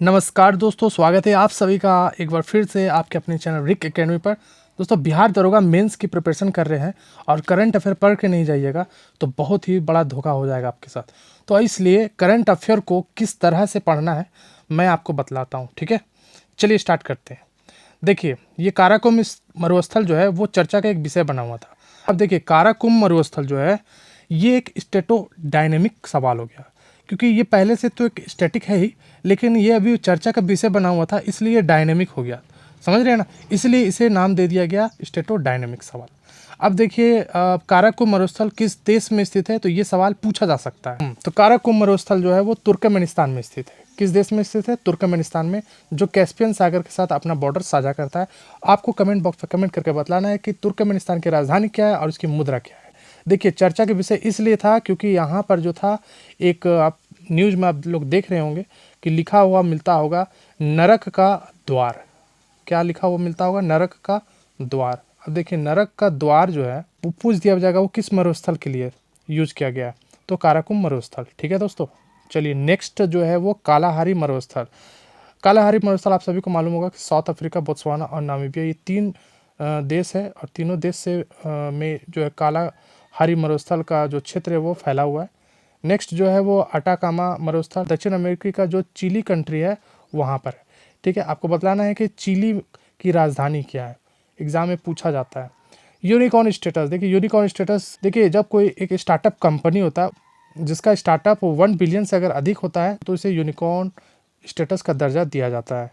नमस्कार दोस्तों, स्वागत है आप सभी का एक बार फिर से आपके अपने चैनल रिक एकेडमी पर। दोस्तों, बिहार दरोगा मेंस की प्रिपरेशन कर रहे हैं और करंट अफेयर पढ़ के नहीं जाइएगा तो बहुत ही बड़ा धोखा हो जाएगा आपके साथ। तो इसलिए करंट अफेयर को किस तरह से पढ़ना है मैं आपको बतलाता हूँ, ठीक है। चलिए स्टार्ट करते हैं। देखिए, ये काराकुंभ मरुस्थल जो है वो चर्चा का एक विषय बना हुआ था। अब देखिए, काराकुंभ मरुस्थल जो है ये एक स्टेटो डायनेमिक सवाल हो गया, क्योंकि ये पहले से तो एक स्टैटिक है ही, लेकिन ये अभी चर्चा का विषय बना हुआ था इसलिए ये डायनेमिक हो गया। समझ रहे हैं ना, इसलिए इसे नाम दे दिया गया स्टेटो डायनेमिक सवाल। अब देखिए, काराकुंभ मरुस्थल किस देश में स्थित है, तो ये सवाल पूछा जा सकता है। तो काराकुंभ मरुस्थल जो है वो तुर्कमेनिस्तान में स्थित है। किस देश में स्थित है? तुर्कमेनिस्तान में, जो कैस्पियन सागर के साथ अपना बॉर्डर साझा करता है। आपको कमेंट बॉक्स में कमेंट करके बतलाना है कि तुर्कमेनिस्तान की राजधानी क्या है और उसकी मुद्रा क्या है। देखिए, चर्चा के विषय इसलिए था क्योंकि यहाँ पर जो था एक, आप न्यूज़ में आप लोग देख रहे होंगे कि लिखा हुआ मिलता होगा नरक का द्वार। क्या लिखा हुआ मिलता होगा? नरक का द्वार। अब देखिए, नरक का द्वार जो है वो पूछ दिया जाएगा वो किस मरुस्थल के लिए यूज किया गया है, तो काराकुंभ मरुस्थल। ठीक है दोस्तों, चलिए नेक्स्ट जो है वो कालाहारी मरुस्थल। कालाहारी मरुस्थल आप सभी को मालूम होगा कि साउथ अफ्रीका, बोत्सवाना और नामीबिया, ये तीन देश है और तीनों देश से में जो है कालाहारी मरुस्थल का जो क्षेत्र है वो फैला हुआ है। नेक्स्ट जो है वो अटाकामा मरुस्थल दक्षिण अमेरिका का जो चिली कंट्री है वहाँ पर है। ठीक है, आपको बतलाना है कि चिली की राजधानी क्या है, एग्जाम में पूछा जाता है। यूनिकॉर्न स्टेटस, देखिए यूनिकॉर्न स्टेटस, देखिए जब कोई एक स्टार्टअप कंपनी होता है जिसका स्टार्टअप 1 बिलियन से अगर अधिक होता है तो इसे यूनिकॉर्न स्टेटस का दर्जा दिया जाता है।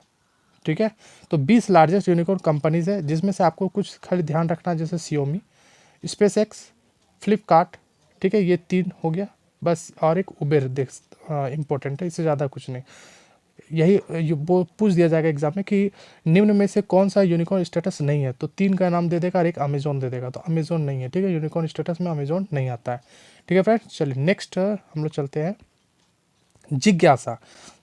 ठीक है, तो 20 लार्जेस्ट यूनिकॉर्न कंपनीज है जिसमें से आपको कुछ खाली ध्यान रखना है, जैसे Xiaomi, SpaceX, फ्लिपकार्ट। ठीक है, ये 3 हो गया बस, और एक उबेर देख इम्पोर्टेंट है, इससे ज़्यादा कुछ नहीं। यही वो पूछ दिया जाएगा एग्जाम में कि निम्न में से कौन सा यूनिकॉर्न स्टेटस नहीं है, तो 3 का नाम दे देगा और एक अमेजोन दे देगा, तो अमेजोन नहीं है। ठीक है, यूनिकॉर्न स्टेटस में अमेजोन नहीं आता है। ठीक है फ्रेंड्स, चलिए नेक्स्ट हम लोग चलते हैं। जिज्ञासा,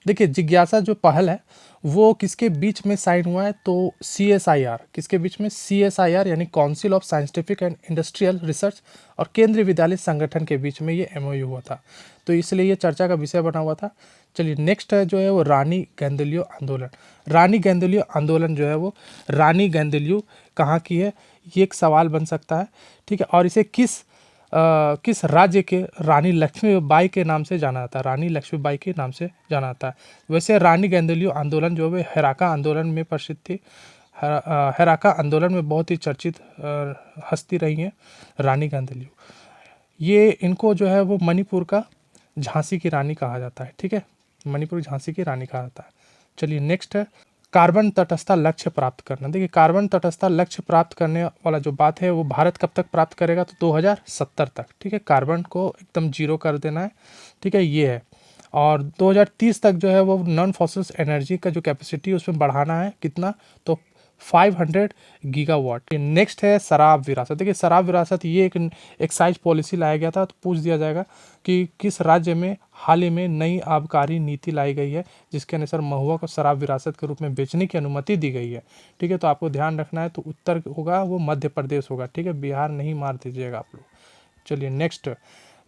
देखिए जिज्ञासा जो पहल है वो किसके बीच में साइन हुआ है, तो CSIR, किसके बीच में? CSIR यानी council of scientific and industrial research और केंद्रीय विद्यालय संगठन के बीच में ये MOU हुआ था, तो इसलिए ये चर्चा का विषय बना हुआ था। चलिए नेक्स्ट है जो है वो रानी गेंदुलियो आंदोलन। रानी गेंदुलियो आंदोलन जो है वो रानी गेंदुलियो कहाँ की है, ये एक सवाल बन सकता है। ठीक है, और इसे किस राज्य के रानी लक्ष्मीबाई के नाम से जाना जाता है? रानी लक्ष्मीबाई के नाम से जाना जाता है। वैसे रानी गेंदुलियो आंदोलन जो है हेराका आंदोलन में प्रसिद्ध थी। हेराका आंदोलन में बहुत ही चर्चित हस्ती रही हैं रानी गेंदुलियो। ये इनको जो है वो मणिपुर का झांसी की रानी कहा जाता है। ठीक है, मणिपुर झांसी की रानी कहा जाता है। चलिए नेक्स्ट है कार्बन तटस्थता लक्ष्य प्राप्त करना। देखिए, कार्बन तटस्थता लक्ष्य प्राप्त करने वाला जो बात है वो भारत कब तक प्राप्त करेगा, तो 2070 तक। ठीक है, कार्बन को एकदम जीरो कर देना है। ठीक है, ये है। और 2030 तक जो है वो नॉन फॉसिल्स एनर्जी का जो कैपेसिटी उसमें बढ़ाना है, कितना, तो 500 गीगावाट। नेक्स्ट है शराब विरासत। देखिए, शराब विरासत ये एक एक्साइज पॉलिसी लाया गया था, तो पूछ दिया जाएगा कि किस राज्य में हाल ही में नई आबकारी नीति लाई गई है जिसके अनुसार महुआ को शराब विरासत के रूप में बेचने की अनुमति दी गई है। ठीक है, तो आपको ध्यान रखना है, तो उत्तर होगा वो मध्य प्रदेश होगा। ठीक है, बिहार नहीं मार दीजिएगा आप लोग। चलिए नेक्स्ट,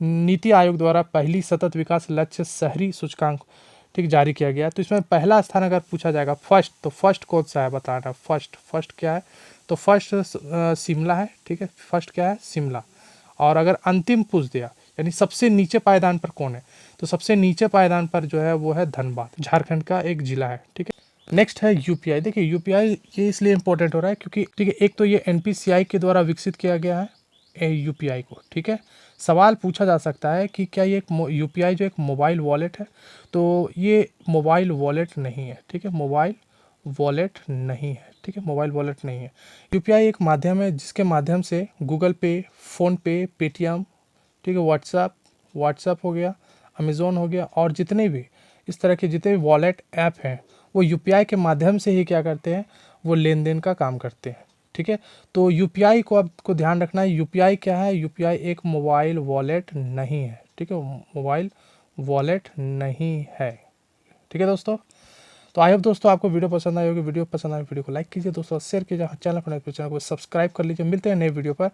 नीति आयोग द्वारा पहली सतत विकास लक्ष्य शहरी सूचकांक ठीक जारी किया गया, तो इसमें पहला स्थान अगर पूछा जाएगा फर्स्ट, तो फर्स्ट कौन सा है बताना। फर्स्ट क्या है, तो फर्स्ट शिमला है। ठीक है, फर्स्ट क्या है? शिमला। और अगर अंतिम पूछ दिया यानी सबसे नीचे पायदान पर कौन है, तो सबसे नीचे पायदान पर जो है वो है धनबाद, झारखंड का एक जिला है। ठीक है, नेक्स्ट है UPI। देखिए, UPI ये इसलिए इंपॉर्टेंट हो रहा है क्योंकि ठीक है, एक तो ये NPCI के द्वारा विकसित किया गया है UPI को। ठीक है, सवाल पूछा जा सकता है कि क्या ये एक UPI जो एक मोबाइल वॉलेट है, तो ये मोबाइल वॉलेट नहीं है। ठीक है, मोबाइल वॉलेट नहीं है। ठीक है, मोबाइल वॉलेट नहीं है। UPI एक माध्यम है जिसके माध्यम से गूगल पे, फ़ोनपे, पेटीएम, ठीक है, व्हाट्सएप हो गया, अमेज़ोन हो गया, और जितने भी इस तरह के जितने भी वॉलेट ऐप हैं वो UPI के माध्यम से ही क्या करते हैं, वो लेन देन का काम करते हैं। ठीक है, तो UPI को आपको ध्यान रखना है। UPI क्या है? UPI एक मोबाइल वॉलेट नहीं है। ठीक है, मोबाइल वॉलेट नहीं है। ठीक है दोस्तों, तो आई होप दोस्तों आपको वीडियो पसंद आई होगी। वीडियो पसंद आए वीडियो को लाइक कीजिए दोस्तों, शेयर कीजिए, चैनल पर चैनल को सब्सक्राइब कर लीजिए। मिलते हैं नए वीडियो पर।